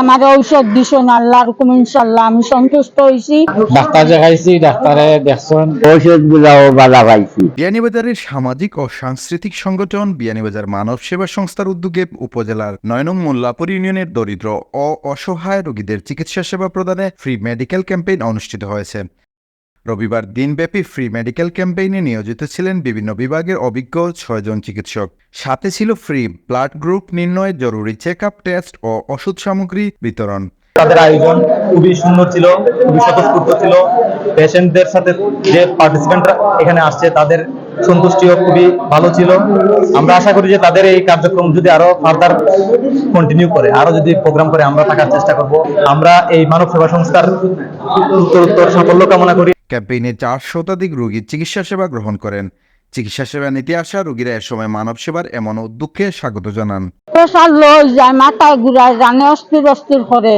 আমার ঔষধ দিছেন আল্লাহর হুকুম ইনশাআল্লাহ আমি সন্তুষ্ট হইছি। ডাক্তার দেখাইছি, ডাক্তারে দেখছেন ঔষধ গুলাও বালা পাইছি। বিয়ানীবাজারের সামাজিক ও সাংস্কৃতিক সংগঠন বিয়ানীবাজার মানব সেবা সংস্থার উদ্যোগে উপজেলার ৯ নং মোল্লাপুর ইউনিয়নের দরিদ্র ও অসহায় রোগীদের চিকিৎসা সেবা প্রদানে ফ্রি মেডিকেল ক্যাম্পেইন অনুষ্ঠিত হয়েছে। রবিবার দিনব্যাপী ফ্রি মেডিকেল ক্যাম্পেইনে নিয়োজিত ছিলেন বিভিন্ন বিভাগের অভিজ্ঞ ৬ জন চিকিৎসক। সাথে ছিল ফ্রি ব্লাড গ্রুপ নির্ণয়, জরুরি চেক আপ, টেস্ট ও ওষুধ সামগ্রী বিতরণ। তাদের আয়োজন খুবই সুন্দর ছিল, খুবই স্বতঃস্ফূর্ত ছিল। পেশেন্টদের সাথে যে পার্টিসিপেন্টরা এখানে আসছে তাদের সন্তুষ্টিও খুবই ভালো ছিল। আমরা আশা করি যে তাদের এই কার্যক্রম যদি আরো ফার্দার কন্টিনিউ করে, আরো যদি প্রোগ্রাম করে, আমরা থাকার চেষ্টা করব। আমরা এই মানব সেবা সংস্থার উত্তরোত্তর সাফল্য কামনা করি। ক্যাম্পেইনে ৪ শতাধিক রোগী চিকিৎসা সেবা গ্রহণ করেন। চিকিৎসা সেবা নিতে আসা রোগীরা এ সময় মানব সেবার এমন উদ্যোগকে স্বাগত জানান। প্রেশার লই যায়, মাথায় ঘুরায়, জানে অস্থির অস্থির করে,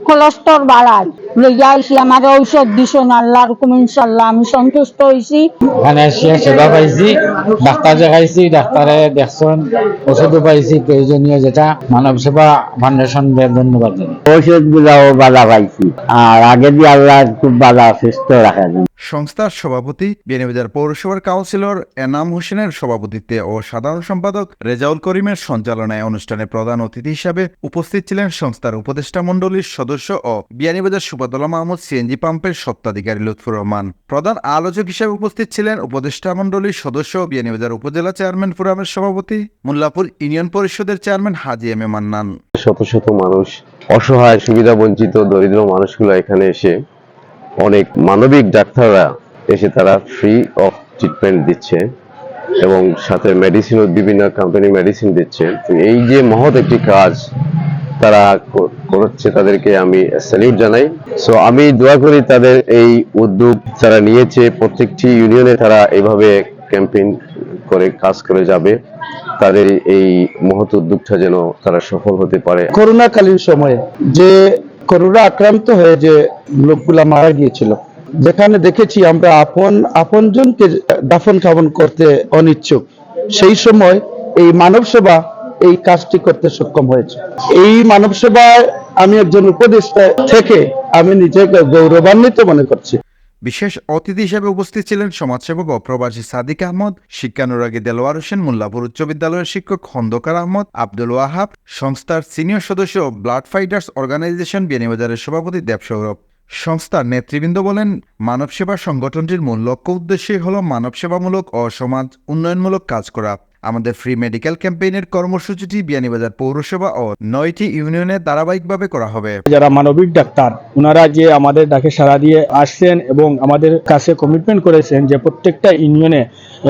কোলেস্ট্রল বাড়ায়, লইয়া আইসি আমার ঔষধ দিছেন আল্লাহর হুকুম ইনশাআল্লাহ আমি সন্তুষ্ট হইছি। এখানে সেবা পাইছি, ডাক্তার দেখাইছি, ডাক্তারে দেখছেন ওষুধও পাইছি প্রয়োজনীয়, যেটা মানব সেবা ফাউন্ডেশন ধন্যবাদ জানাই। ঔষধ গুলাও বালা পাইছি, আর আগে দিয়ে আল্লাহ খুব বালা সুস্থ রাখা যায়। সংস্থার সভাপতি বিয়ানীবাজার পৌরসভার কাউন্সিলর এনাম হোসেনের সভাপতিত্বে ও সাধারণ সম্পাদক রেজাউল করিমের সঞ্চালনায় অনুষ্ঠানে প্রধান অতিথি হিসাবে উপস্থিত ছিলেন সংস্থার উপদেষ্টা মণ্ডলীর সদস্য ও বিয়ানীবাজার সুবাদুল্লা মাহমুদ সিএনজি পাম্পের স্বত্বাধিকারী লুৎফুর রহমান। প্রধান আলোচক হিসেবে উপস্থিত ছিলেন উপদেষ্টা মণ্ডলীর সদস্য ও বিয়ানীবাজার উপজেলা চেয়ারম্যান ফোরামের সভাপতি, মোল্লাপুর ইউনিয়ন পরিষদের chairman Haji M A Mannan. শত শত মানুষ, অসহায়, সুবিধা বঞ্চিত দরিদ্র মানুষগুলো এখানে এসে অনেক মানবিক ডাক্তাররা এসে তারা ফ্রি অফ ট্রিটমেন্ট দিচ্ছে এবং সাথে মেডিসিনও বিভিন্ন কোম্পানি মেডিসিন দিচ্ছে। তো এই যে মহৎ একটি কাজ তারা করছে, তাদেরকে আমি স্যালিউট জানাই। সো আমি দোয়া করি তাদের এই উদ্যোগ তারা নিয়েছে, প্রত্যেকটি ইউনিয়নে তারা এইভাবে ক্যাম্পেইন করে কাজ করে যাবে। তাদের এই মহৎ উদ্যোগটা যেন তারা সফল হতে পারে। করোনাকালীন সময়ে যে করোনা আক্রান্ত হয়ে যে লোকগুলা মারা গিয়েছিল, যেখানে দেখেছি আমরা আপনজনকে দাফন কাফন করতে অনিচ্ছুক, সেই সময় এই মানব সেবা এই কাজটি করতে সক্ষম হয়েছে। এই মানব সেবায় আমি একজন উপদেষ্টা থেকে আমি নিজেকে গৌরবান্বিত মনে করছি। বিশেষ অতিথি হিসেবে উপস্থিত ছিলেন সমাজসেবক ও প্রবাসী সাদিক আহমদ, শিক্ষানুরাগী দেলোয়ার হোসেন, মোল্লাপুর উচ্চ বিদ্যালয়ের শিক্ষক খন্দকার আহমদ, আব্দুল ওয়াহাব, সংস্থার সিনিয়র সদস্য ও ব্লাড ফাইটার্স অর্গানাইজেশন বিয়ানীবাজারের সভাপতি দেব সৌরভ। সংস্থার নেতৃবৃন্দ বলেন, মানব সেবা সংগঠনটির মূল লক্ষ্য উদ্দেশ্যই হল মানব সেবামূলক ও সমাজ উন্নয়নমূলক কাজ করা। আমাদের ফ্রি মেডিকেল ক্যাম্পেইনের কর্মসূচিটি বিয়ানীবাজার পৌরসভা ও ৯টি ইউনিয়নে ধারাবাহিকভাবে করা হবে। যারা মানবিক ডাক্তার, ওনারা যে আমাদের ডাকে সাড়া দিয়ে আসছেন এবং আমাদের কাছে কমিটমেন্ট করেছেন যে প্রত্যেকটা ইউনিয়নে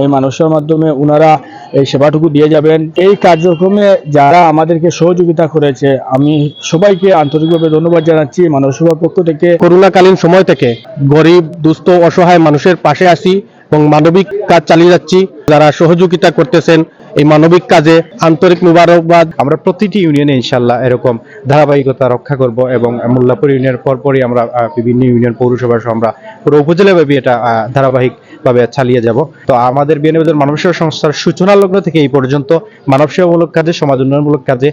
এই মানব সেবার মাধ্যমে ওনারা এই সেবাটুকু দিয়ে যাবেন। এই কার্যক্রমে যারা আমাদেরকে সহযোগিতা করেছে, আমি সবাইকে আন্তরিকভাবে ধন্যবাদ জানাচ্ছি। মানব সেবার পক্ষ থেকে করোনাকালীন সময় থেকে গরিব, দুস্থ, অসহায় মানুষের পাশে আছি এবং মানবিক কাজ চালিয়ে যাচ্ছি। যারা সহযোগিতা করতেছেন এই মানবিক কাজে আন্তরিক মুবারকবাদ। আমরা প্রতিটি ইউনিয়নে ইনশাল্লাহ এরকম ধারাবাহিকতা রক্ষা করব এবং মোল্লাপুর ইউনিয়নের পরপরই আমরা বিভিন্ন ইউনিয়ন পৌরসভা সহ আমরা পুরো উপজেলাব্যাপী এটা ধারাবাহিকভাবে চালিয়ে যাব। তো আমাদের বিয়ানীবাজার মানব সেবা সংস্থার সূচনা লগ্ন থেকে এই পর্যন্ত মানব সেবামূলক কাজে, সমাজ উন্নয়নমূলক কাজে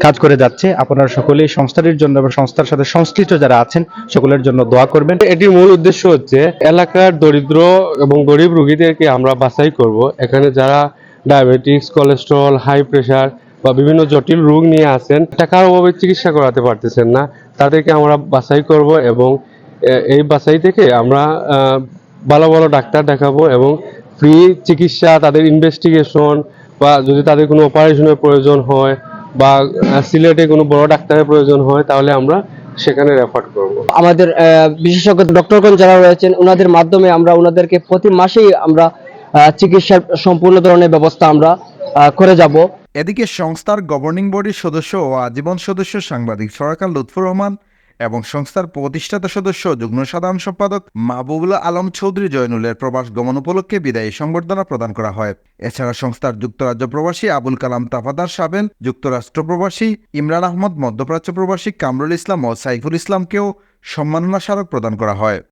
কাজ করে যাচ্ছে। আপনারা সকলেই সংস্থাটির জন্য এবং সংস্থার সাথে সংশ্লিষ্ট যারা আছেন সকলের জন্য দোয়া করবেন। এটির মূল উদ্দেশ্য হচ্ছে এলাকার দরিদ্র এবং গরিব রোগীদেরকে আমরা বাছাই করব। এখানে যারা ডায়াবেটিস, কোলেস্ট্রল, হাই প্রেশার বা বিভিন্ন জটিল রোগ নিয়ে আসেন, টাকার অভাবে চিকিৎসা করাতে পারতেছেন না, তাদেরকে আমরা বাছাই করব এবং এই বাছাই থেকে আমরা ভালো ভালো ডাক্তার দেখাবো এবং ফ্রি চিকিৎসা, তাদের ইনভেস্টিগেশন বা যদি তাদের কোনো অপারেশনের প্রয়োজন হয় বা সিলেটে কোনো বড় ডাক্তারের প্রয়োজন হয় তাহলে আমরা সেখানে রেফার করব। আমাদের বিশেষজ্ঞ ডক্টরগণ যারা রয়েছেন ওনাদের মাধ্যমে আমরা ওনাদেরকে প্রতি মাসেই আমরা চিকিৎসার সম্পূর্ণ ধরনের ব্যবস্থা আমরা করে যাব। এদিকে সংস্থার গভর্নিং বডির সদস্য ও আজীবন সদস্য সাংবাদিক সরকার লুৎফুর রহমান এবং সংস্থার প্রতিষ্ঠাতা সদস্য যুগ্ম সাধারণ সম্পাদক মাহবুবুল আলম চৌধুরী জয়নুলের প্রবাস গমন উপলক্ষে বিদায়ী সংবর্ধনা প্রদান করা হয়। এছাড়া সংস্থার যুক্তরাজ্য প্রবাসী আবুল কালাম তাফাদার সাবেল, যুক্তরাষ্ট্র প্রবাসী ইমরান আহমদ, মধ্যপ্রাচ্য প্রবাসী কামরুল ইসলাম ও সাইফুল ইসলামকেও সম্মাননা স্মারক প্রদান করা হয়।